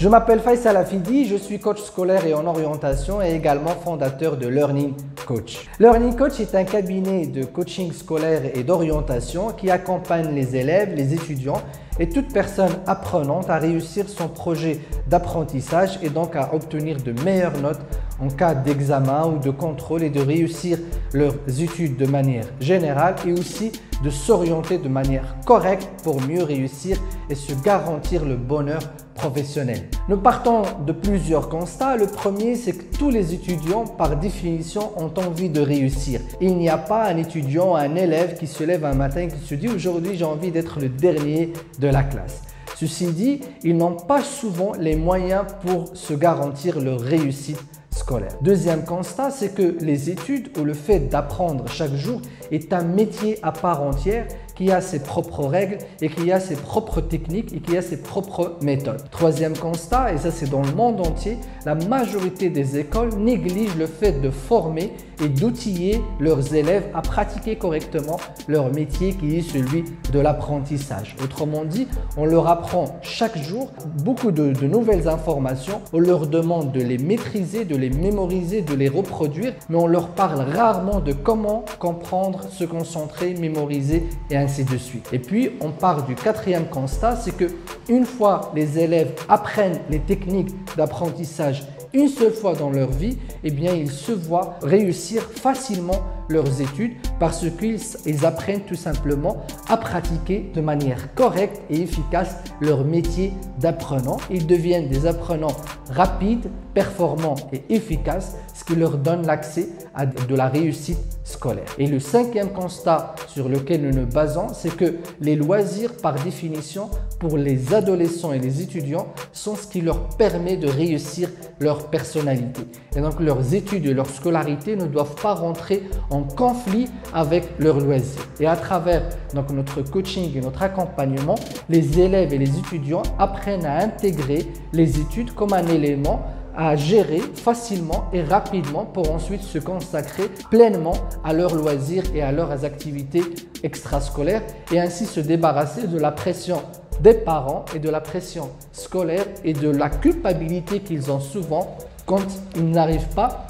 Je m'appelle Faisal Afidi, je suis coach scolaire et en orientation et également fondateur de Learning Coach. Learning Coach est un cabinet de coaching scolaire et d'orientation qui accompagne les élèves, les étudiants et toute personne apprenante à réussir son projet d'apprentissage et donc à obtenir de meilleures notes en cas d'examen ou de contrôle et de réussir leurs études de manière générale et aussi de s'orienter de manière correcte pour mieux réussir et se garantir le bonheur professionnel. Nous partons de plusieurs constats. Le premier, c'est que tous les étudiants, par définition, ont envie de réussir. Il n'y a pas un étudiant, un élève qui se lève un matin et qui se dit « aujourd'hui, j'ai envie d'être le dernier de la classe ». Ceci dit, ils n'ont pas souvent les moyens pour se garantir leur réussite scolaire. Deuxième constat, c'est que les études ou le fait d'apprendre chaque jour est un métier à part entière qui a ses propres règles et qui a ses propres techniques et qui a ses propres méthodes. Troisième constat, et ça c'est dans le monde entier, la majorité des écoles négligent le fait de former et d'outiller leurs élèves à pratiquer correctement leur métier qui est celui de l'apprentissage. Autrement dit, on leur apprend chaque jour beaucoup de nouvelles informations, on leur demande de les maîtriser, de les mémoriser, de les reproduire, mais on leur parle rarement de comment comprendre, se concentrer, mémoriser et ainsi de suite. Et puis, on part du quatrième constat, c'est que une fois les élèves apprennent les techniques d'apprentissage une seule fois dans leur vie, eh bien, ils se voient réussir facilement leurs études parce qu'ils apprennent tout simplement à pratiquer de manière correcte et efficace leur métier d'apprenant. Ils deviennent des apprenants rapides, performants et efficaces, ce qui leur donne l'accès à de la réussite scolaire. Et le cinquième constat sur lequel nous nous basons, c'est que les loisirs, par définition, pour les adolescents et les étudiants, sont ce qui leur permet de réussir leur personnalité. Et donc, leurs études et leur scolarité ne doivent pas rentrer en conflit avec leurs loisirs. Et à travers notre coaching et notre accompagnement, les élèves et les étudiants apprennent à intégrer les études comme un élément à gérer facilement et rapidement pour ensuite se consacrer pleinement à leurs loisirs et à leurs activités extrascolaires et ainsi se débarrasser de la pression des parents et de la pression scolaire et de la culpabilité qu'ils ont souvent quand ils n'arrivent pas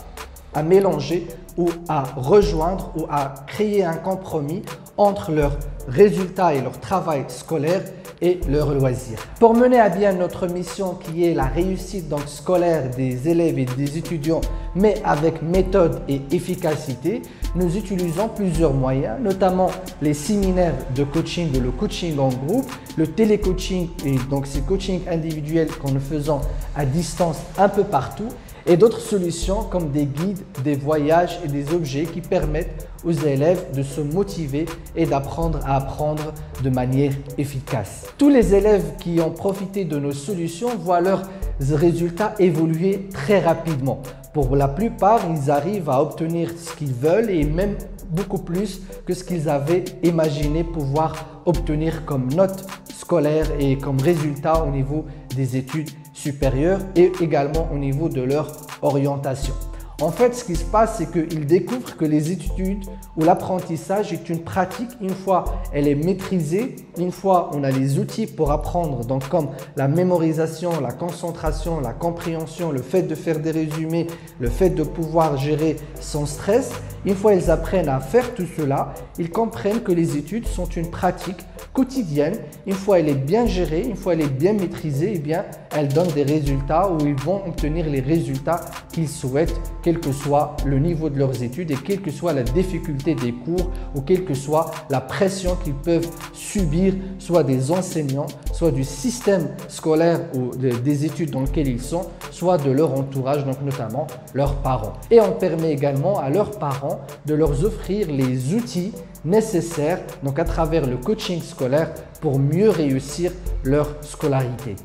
à mélanger ou à rejoindre ou à créer un compromis entre leurs résultats et leur travail scolaire et leurs loisirs. Pour mener à bien notre mission qui est la réussite scolaire des élèves et des étudiants, mais avec méthode et efficacité, nous utilisons plusieurs moyens, notamment les séminaires de coaching ou le coaching en groupe, le télécoaching et donc ces coachings individuels que nous faisons à distance un peu partout, et d'autres solutions comme des guides, des voyages et des objets qui permettent aux élèves de se motiver et d'apprendre à apprendre de manière efficace. Tous les élèves qui ont profité de nos solutions voient leurs résultats évoluer très rapidement. Pour la plupart, ils arrivent à obtenir ce qu'ils veulent et même beaucoup plus que ce qu'ils avaient imaginé pouvoir obtenir comme note scolaire et comme résultat au niveau des études supérieures et également au niveau de leur orientation. En fait, ce qui se passe, c'est qu'ils découvrent que les études ou l'apprentissage est une pratique. Une fois elle est maîtrisée, une fois on a les outils pour apprendre, donc comme la mémorisation, la concentration, la compréhension, le fait de faire des résumés, le fait de pouvoir gérer son stress, une fois ils apprennent à faire tout cela, ils comprennent que les études sont une pratique quotidienne. Une fois elle est bien gérée, une fois elle est bien maîtrisée, eh bien, elle donne des résultats où ils vont obtenir les résultats qu'ils souhaitent, quel que soit le niveau de leurs études et quelle que soit la difficulté des cours ou quelle que soit la pression qu'ils peuvent subir, soit des enseignants, soit du système scolaire ou des études dans lesquelles ils sont, soit de leur entourage, donc notamment leurs parents. Et on permet également à leurs parents de leur offrir les outils nécessaires donc à travers le coaching scolaire pour mieux réussir leur scolarité.